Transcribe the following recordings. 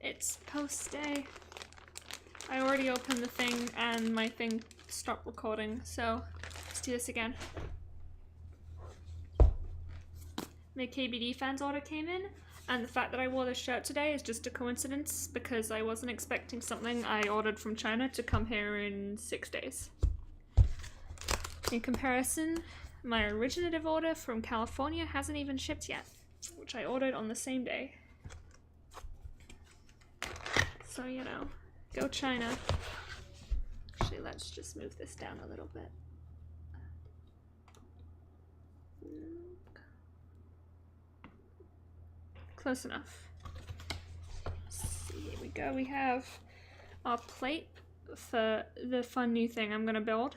It's post day. I already opened the thing and my thing stopped recording, so let's do this again. My KBD fans order came in, and the fact that I wore this shirt today is just a coincidence because I wasn't expecting something I ordered from China to come here in 6 days. In comparison, my originative order from California hasn't even shipped yet, which I ordered on the same day. So, you know, go China. Actually, let's just move this down a little bit. Close enough. See, here we go. We have our plate for the fun new thing I'm gonna build.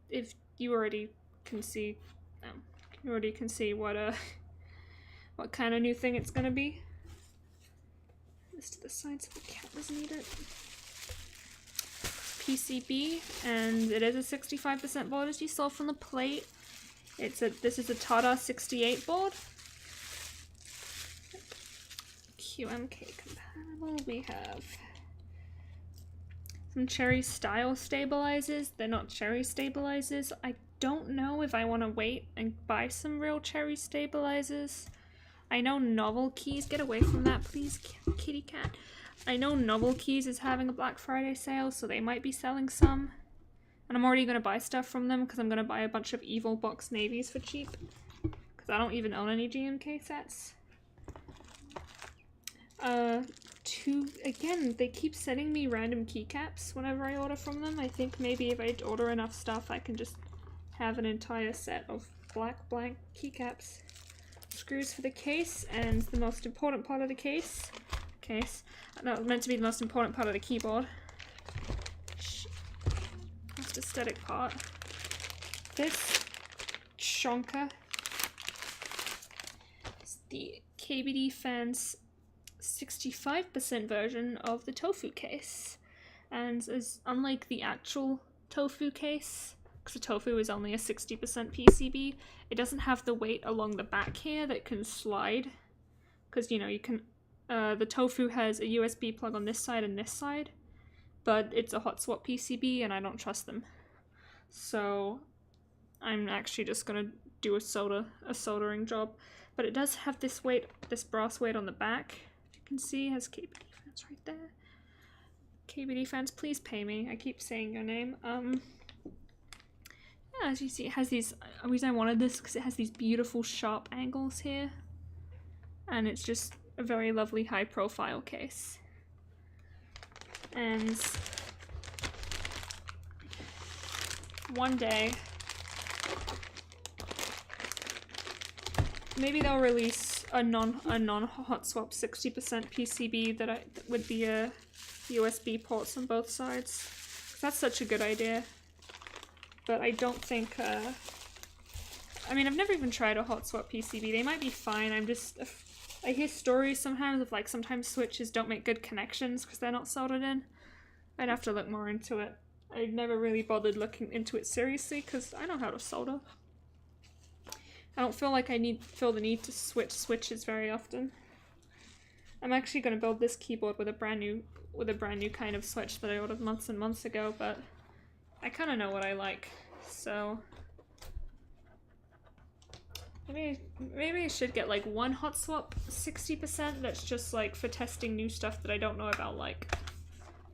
If you already can see, you already can see what kind of new thing it's gonna be. This to the side so the cat doesn't eat it. PCB, and it is a 65% board as you saw from the plate. This is a Tata 68 board. QMK compatible. We have some Cherry style stabilizers. They're not Cherry stabilizers. I don't know if I want to wait and buy some real Cherry stabilizers. I know Novel Keys, get away from that please, kitty cat. I know Novel Keys is having a Black Friday sale, so they might be selling some. And I'm already going to buy stuff from them because I'm going to buy a bunch of Evil Box Navies for cheap. Because I don't even own any GMK sets. Again, they keep sending me random keycaps whenever I order from them. I think maybe if I order enough stuff, I can just have an entire set of black blank keycaps. Screws for the case, and the most important part of the case. No, meant to be the most important part of the keyboard. Most aesthetic part. This chonker is the KBD fans 65% version of the tofu case, and is unlike the actual tofu case, because the tofu is only a 60% PCB, it doesn't have the weight along the back here that can slide, because you know you can the tofu has a USB plug on this side and this side, but it's a hot swap PCB and I don't trust them, so I'm actually just gonna do a soldering job. But it does have this weight, this brass weight on the back. You can see it has KBD fans right there. KBD fans, please pay me. I keep saying your name. Yeah, as you see, it has these. The reason I wanted this because it has these beautiful sharp angles here, and it's just a very lovely high-profile case. And one day, maybe they'll release a non-hot swap 60% PCB that would be a USB ports on both sides. That's such a good idea. But I don't think, I mean, I've never even tried a hot swap PCB. They might be fine. I hear stories sometimes of like sometimes switches don't make good connections because they're not soldered in. I'd have to look more into it. I've never really bothered looking into it seriously because I know how to solder. I don't feel like I feel the need to switch switches very often. I'm actually going to build this keyboard with a brand new kind of switch that I ordered months and months ago, but I kind of know what I like, so maybe I should get like one hot swap 60% that's just like for testing new stuff that I don't know about, like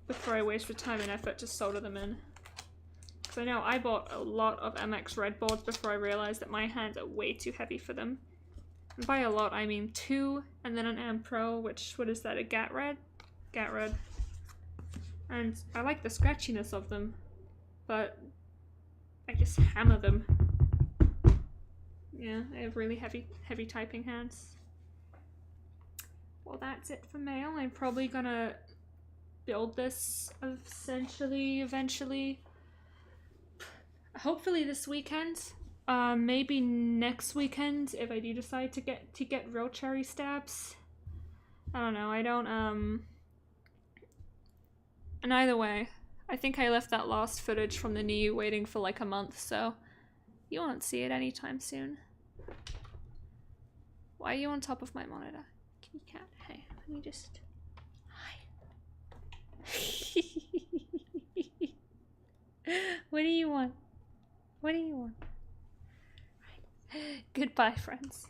before I waste the time and effort to solder them in. So I know I bought a lot of MX Red boards before I realized that my hands are way too heavy for them. And by a lot, I mean 2, and then an AM Pro, which, what is that, a GAT Red? GAT Red. And I like the scratchiness of them, but I just hammer them. Yeah, I have really heavy typing hands. Well, that's it for mail. I'm probably gonna build this eventually. Hopefully this weekend. Maybe next weekend if I do decide to get real cherry stabs. I don't know. I don't And either way, I think I left that last footage from the NIU waiting for like a month, so you won't see it anytime soon. Why are you on top of my monitor? Kitty cat. Hey, let me just What do you want? What do you want? Right. Goodbye, friends.